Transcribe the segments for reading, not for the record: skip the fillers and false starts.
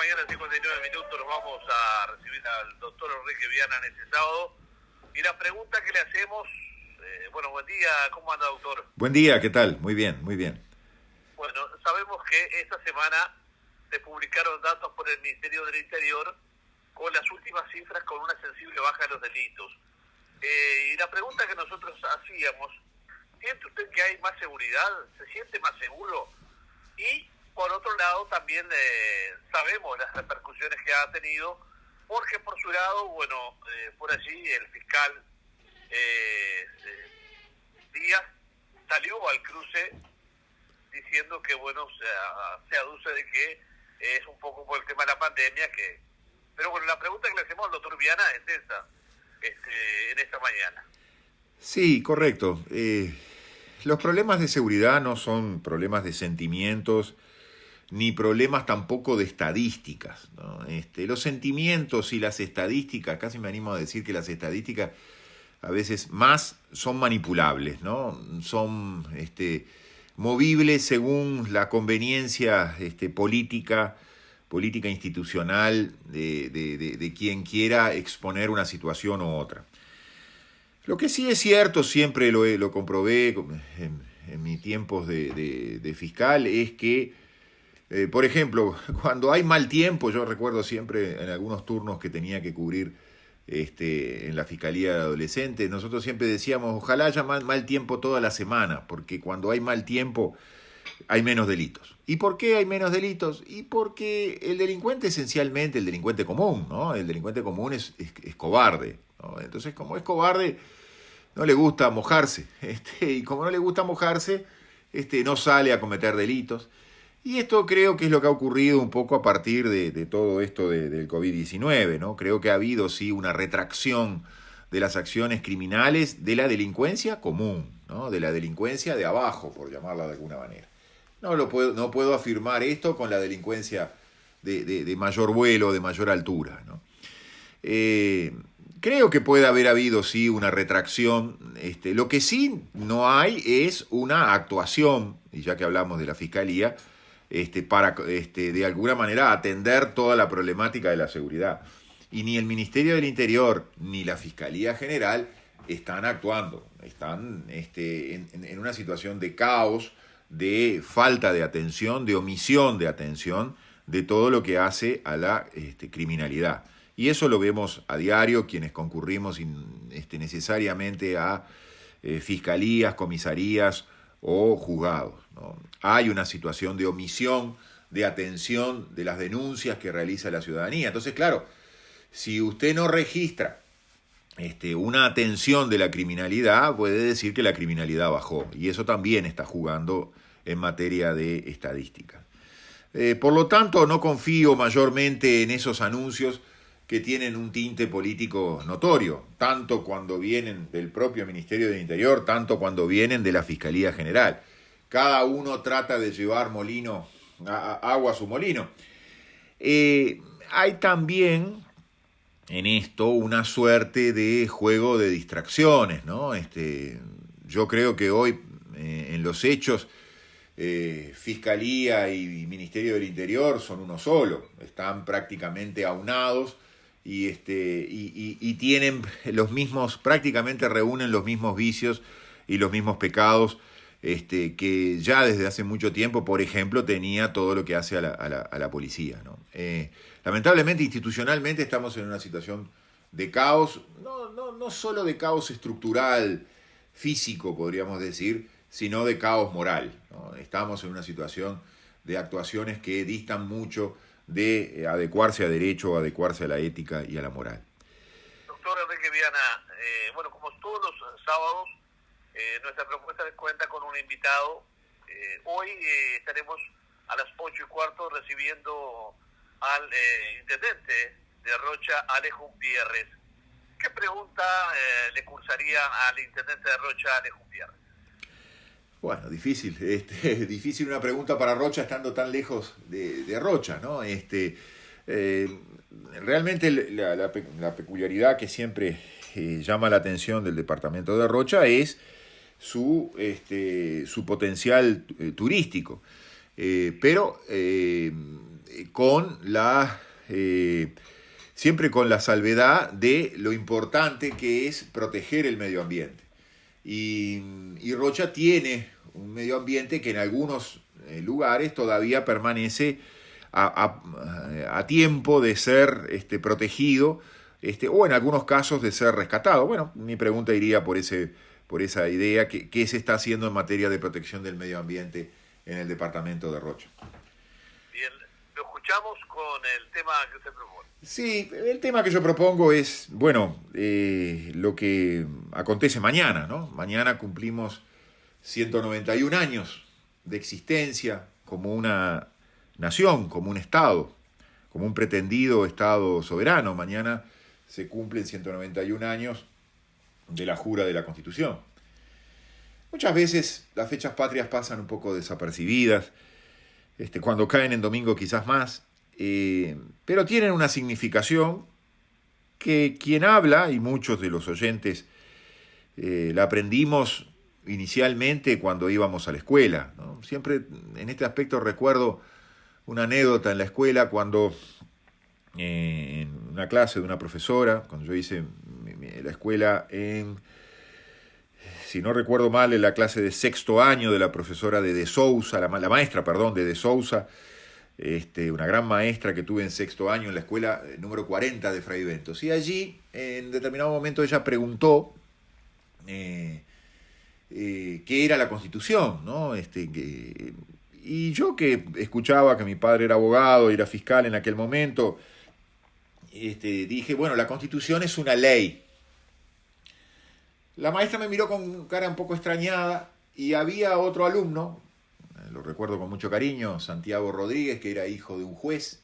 mañana, 59 minutos, nos vamos a recibir al doctor Enrique Viana en este sábado. Y la pregunta que le hacemos, buen día, ¿cómo anda, doctor? Buen día, ¿qué tal? Muy bien, muy bien. Bueno, sabemos que esta semana se publicaron datos por el Ministerio del Interior con las últimas cifras con una sensible baja de los delitos. Y la pregunta que nosotros hacíamos, ¿siente usted que hay más seguridad? ¿Se siente más seguro? Y por otro lado también sabemos las repercusiones que ha tenido, porque por su lado, por allí el fiscal Díaz salió al cruce diciendo que se aduce de que es un poco por el tema de la pandemia pero bueno, la pregunta que le hacemos al doctor Viana es esa, en esta mañana. Sí, correcto. Los problemas de seguridad no son problemas de sentimientos, ni problemas tampoco de estadísticas, ¿no? Los sentimientos y las estadísticas, casi me animo a decir que las estadísticas a veces más son manipulables, ¿no? Son movibles según la conveniencia política institucional de quien quiera exponer una situación u otra. Lo que sí es cierto, siempre lo comprobé en mis tiempos de fiscal, es que, por ejemplo, cuando hay mal tiempo, yo recuerdo siempre en algunos turnos que tenía que cubrir en la Fiscalía de Adolescentes, nosotros siempre decíamos, ojalá haya mal tiempo toda la semana, porque cuando hay mal tiempo hay menos delitos. ¿Y por qué hay menos delitos? Y porque el delincuente esencialmente, el delincuente común, ¿no? El delincuente común es cobarde, ¿no? Entonces, como es cobarde, no le gusta mojarse. Y como no le gusta mojarse, no sale a cometer delitos. Y esto creo que es lo que ha ocurrido un poco a partir de todo esto del COVID-19, ¿no? Creo que ha habido, sí, una retracción de las acciones criminales de la delincuencia común, ¿no? De la delincuencia de abajo, por llamarla de alguna manera. No puedo afirmar esto con la delincuencia de mayor vuelo, de mayor altura, ¿no? Creo que puede haber habido, sí, una retracción. Lo que sí no hay es una actuación, y ya que hablamos de la Fiscalía, para de alguna manera atender toda la problemática de la seguridad. Y ni el Ministerio del Interior ni la Fiscalía General están actuando. Están en una situación de caos, de falta de atención, de omisión de atención de todo lo que hace a la criminalidad. Y eso lo vemos a diario quienes concurrimos necesariamente a fiscalías, comisarías o juzgados, ¿no? Hay una situación de omisión, de atención de las denuncias que realiza la ciudadanía. Entonces, claro, si usted no registra una atención de la criminalidad, puede decir que la criminalidad bajó. Y eso también está jugando en materia de estadística. Por lo tanto, no confío mayormente en esos anuncios que tienen un tinte político notorio, tanto cuando vienen del propio Ministerio del Interior, tanto cuando vienen de la Fiscalía General. Cada uno trata de llevar agua a su molino. Hay también en esto una suerte de juego de distracciones, ¿no? Yo creo que hoy en los hechos Fiscalía y Ministerio del Interior son uno solo, están prácticamente aunados y tienen los mismos, prácticamente reúnen los mismos vicios y los mismos pecados que ya desde hace mucho tiempo, por ejemplo, tenía todo lo que hace a la policía, ¿no? Lamentablemente, institucionalmente estamos en una situación de caos, no solo de caos estructural, físico, podríamos decir, sino de caos moral, ¿no? Estamos en una situación de actuaciones que distan mucho de adecuarse a derecho, adecuarse a la ética y a la moral. Doctor Enrique Viana, como todos los sábados, nuestra propuesta cuenta con un invitado. Hoy estaremos a las 8:15 recibiendo al intendente de Rocha, Alejo Gutiérrez. ¿Qué pregunta le cursaría al intendente de Rocha, Alejo Gutiérrez? Bueno, difícil. Difícil una pregunta para Rocha estando tan lejos de Rocha, ¿no? Realmente la peculiaridad que siempre llama la atención del departamento de Rocha es su potencial turístico. Pero siempre con la salvedad de lo importante que es proteger el medio ambiente. Y Rocha tiene un medio ambiente que en algunos lugares todavía permanece a tiempo de ser protegido, o en algunos casos de ser rescatado. Bueno, mi pregunta iría por esa idea, ¿qué se está haciendo en materia de protección del medio ambiente en el departamento de Rocha? Bien, lo escuchamos con el tema que usted propone. Sí, el tema que yo propongo es, lo que acontece mañana, ¿no? Mañana cumplimos 191 años de existencia como una nación, como un Estado, como un pretendido Estado soberano. Mañana se cumplen 191 años de la jura de la Constitución. Muchas veces las fechas patrias pasan un poco desapercibidas, cuando caen en domingo quizás más, pero tienen una significación que quien habla, y muchos de los oyentes, la aprendimos inicialmente cuando íbamos a la escuela, ¿no? Siempre en este aspecto recuerdo una anécdota en la escuela cuando en una clase de una profesora, cuando yo hice la escuela si no recuerdo mal, en la clase de sexto año de la profesora de Sousa, la maestra de Sousa, una gran maestra que tuve en sexto año en la escuela número 40 de Fray Ventos. Y allí, en determinado momento, ella preguntó qué era la Constitución, ¿no? Y yo, que escuchaba que mi padre era abogado, era fiscal en aquel momento, dije, bueno, la Constitución es una ley. La maestra me miró con cara un poco extrañada y había otro alumno, lo recuerdo con mucho cariño, Santiago Rodríguez, que era hijo de un juez.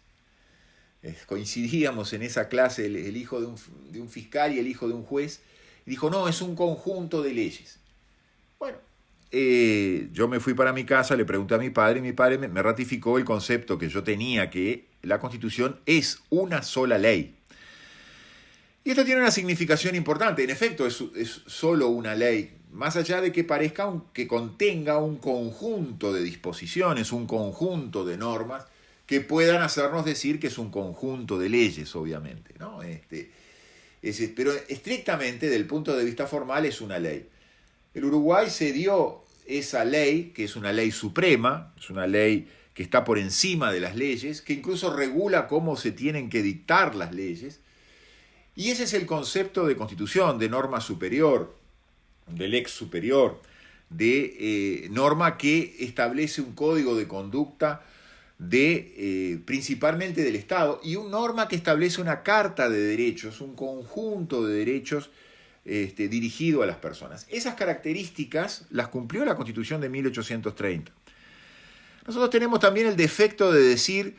Coincidíamos en esa clase, el hijo de un fiscal y el hijo de un juez. Y dijo, no, es un conjunto de leyes. Bueno, yo me fui para mi casa, le pregunté a mi padre, y mi padre me ratificó el concepto que yo tenía, que la Constitución es una sola ley. Y esto tiene una significación importante. En efecto, es solo una ley, más allá de que parezca que contenga un conjunto de disposiciones, un conjunto de normas que puedan hacernos decir que es un conjunto de leyes, obviamente, ¿no? Pero estrictamente, del punto de vista formal, es una ley. El Uruguay se dio esa ley, que es una ley suprema, es una ley que está por encima de las leyes, que incluso regula cómo se tienen que dictar las leyes. Y ese es el concepto de constitución, de norma superior, de lex superior, de norma que establece un código de conducta principalmente del Estado, y una norma que establece una carta de derechos, un conjunto de derechos dirigido a las personas. Esas características las cumplió la Constitución de 1830. Nosotros tenemos también el defecto de decir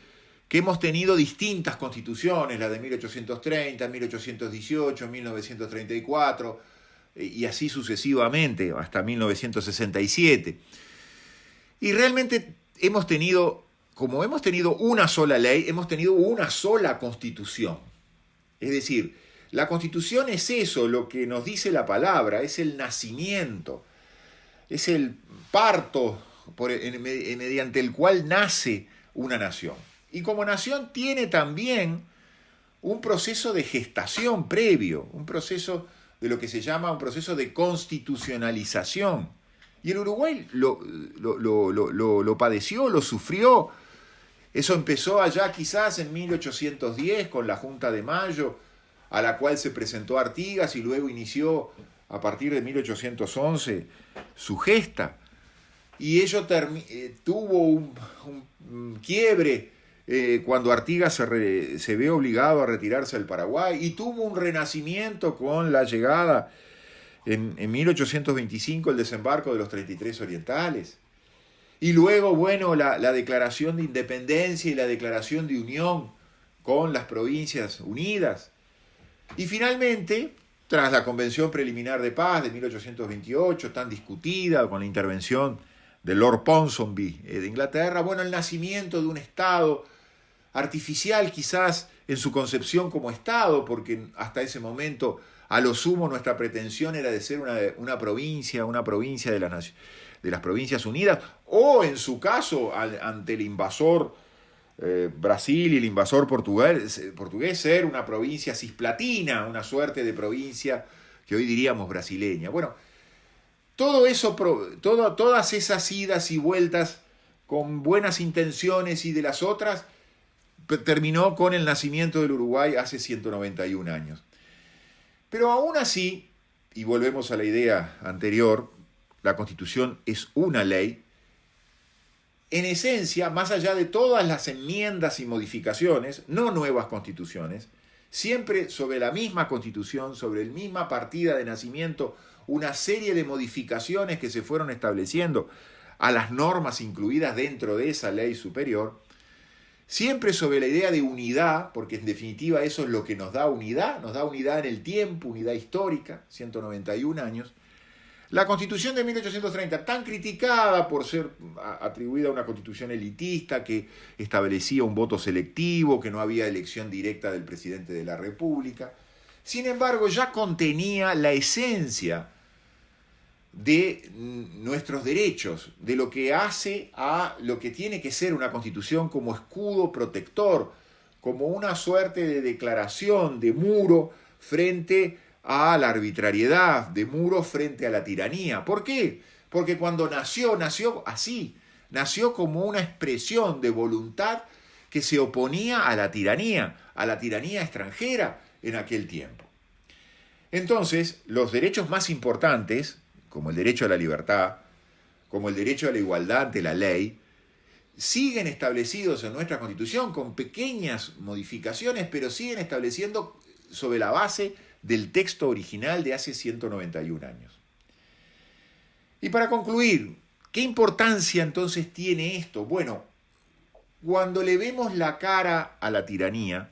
que hemos tenido distintas constituciones, la de 1830, 1818, 1934, y así sucesivamente, hasta 1967. Y realmente como hemos tenido una sola ley, hemos tenido una sola constitución. Es decir, la Constitución es eso, lo que nos dice la palabra, es el nacimiento, es el parto mediante el cual nace una nación. Y como nación tiene también un proceso de gestación previo, un proceso de lo que se llama un proceso de constitucionalización. Y el Uruguay lo padeció, lo sufrió. Eso empezó allá quizás en 1810 con la Junta de Mayo, a la cual se presentó Artigas, y luego inició a partir de 1811 su gesta. Y ello tuvo un quiebre cuando Artigas se ve obligado a retirarse del Paraguay, y tuvo un renacimiento con la llegada en 1825, el desembarco de los 33 orientales. Y luego, la declaración de independencia y la declaración de unión con las provincias unidas. Y finalmente, tras la Convención Preliminar de Paz de 1828, tan discutida, con la intervención de Lord Ponsonby de Inglaterra, el nacimiento de un Estado artificial quizás en su concepción como Estado, porque hasta ese momento a lo sumo nuestra pretensión era de ser una provincia de las Provincias Unidas, o en su caso ante el invasor Brasil y el invasor portugués ser una provincia cisplatina, una suerte de provincia que hoy diríamos brasileña. Bueno, todo eso, todas esas idas y vueltas con buenas intenciones y de las otras, terminó con el nacimiento del Uruguay hace 191 años. Pero aún así, y volvemos a la idea anterior, la Constitución es una ley. En esencia, más allá de todas las enmiendas y modificaciones, no nuevas constituciones, siempre sobre la misma Constitución, sobre la misma partida de nacimiento, una serie de modificaciones que se fueron estableciendo a las normas incluidas dentro de esa ley superior, siempre sobre la idea de unidad, porque en definitiva eso es lo que nos da unidad en el tiempo, unidad histórica, 191 años. La Constitución de 1830, tan criticada por ser atribuida a una constitución elitista que establecía un voto selectivo, que no había elección directa del presidente de la República, sin embargo ya contenía la esencia de nuestros derechos, de lo que hace a lo que tiene que ser una constitución como escudo protector, como una suerte de declaración, de muro frente a la arbitrariedad, de muro frente a la tiranía. ¿Por qué? Porque cuando nació así, nació como una expresión de voluntad que se oponía a la tiranía extranjera en aquel tiempo. Entonces, los derechos más importantes, como el derecho a la libertad, como el derecho a la igualdad ante la ley, siguen establecidos en nuestra Constitución con pequeñas modificaciones, pero siguen estableciendo sobre la base del texto original de hace 191 años. Y para concluir, ¿qué importancia entonces tiene esto? Bueno, cuando le vemos la cara a la tiranía,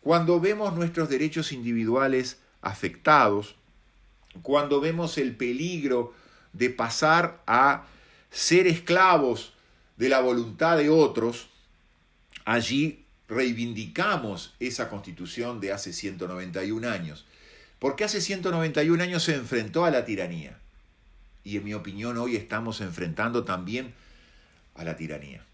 cuando vemos nuestros derechos individuales afectados, cuando vemos el peligro de pasar a ser esclavos de la voluntad de otros, allí reivindicamos esa Constitución de hace 191 años, porque hace 191 años se enfrentó a la tiranía, y en mi opinión hoy estamos enfrentando también a la tiranía.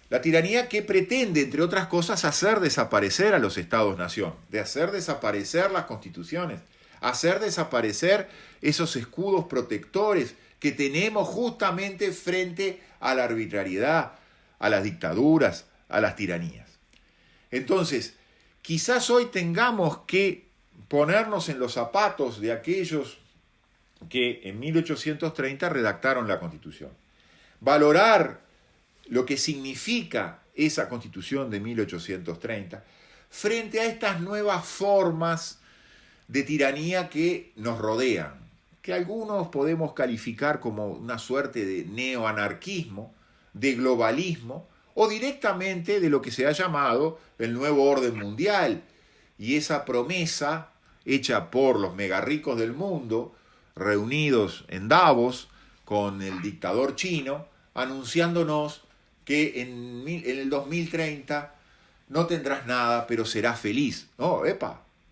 La tiranía que pretende, entre otras cosas, hacer desaparecer a los Estados-nación, de hacer desaparecer las constituciones, hacer desaparecer esos escudos protectores que tenemos justamente frente a la arbitrariedad, a las dictaduras, a las tiranías. Entonces, quizás hoy tengamos que ponernos en los zapatos de aquellos que en 1830 redactaron la Constitución. Valorar lo que significa esa Constitución de 1830 frente a estas nuevas formas de tiranía que nos rodean, que algunos podemos calificar como una suerte de neoanarquismo, de globalismo, o directamente de lo que se ha llamado el nuevo orden mundial, y esa promesa hecha por los megarricos del mundo, reunidos en Davos con el dictador chino, anunciándonos que en el 2030 no tendrás nada, pero serás feliz. No,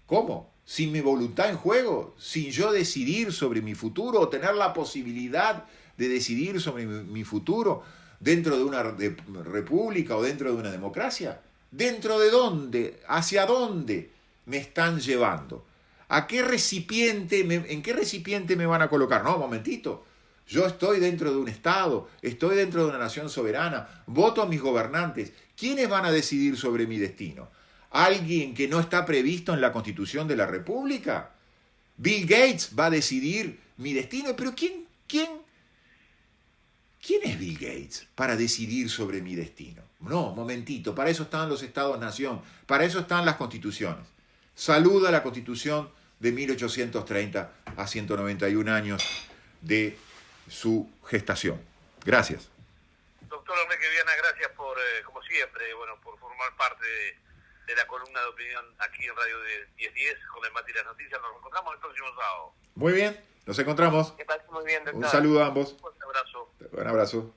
¿cómo? Sin mi voluntad en juego, sin yo decidir sobre mi futuro o tener la posibilidad de decidir sobre mi futuro dentro de una república o dentro de una democracia. ¿Dentro de dónde? ¿Hacia dónde me están llevando? ¿En qué recipiente me van a colocar? No, momentito. Yo estoy dentro de un Estado, estoy dentro de una nación soberana, voto a mis gobernantes. ¿Quiénes van a decidir sobre mi destino? ¿Alguien que no está previsto en la Constitución de la República? ¿Bill Gates va a decidir mi destino? ¿Pero quién es Bill Gates para decidir sobre mi destino? No, momentito, para eso están los Estados-nación, para eso están las constituciones. Saluda la Constitución de 1830 a 191 años de su gestación. Gracias. Doctor Enrique Viana, gracias por, como siempre, por formar parte de la columna de opinión aquí en Radio de 1010 con el Mati y las Noticias. Nos encontramos el próximo sábado. Muy bien, nos encontramos. Que pase muy bien, doctor. Un saludo a ambos. Un fuerte abrazo. Un abrazo.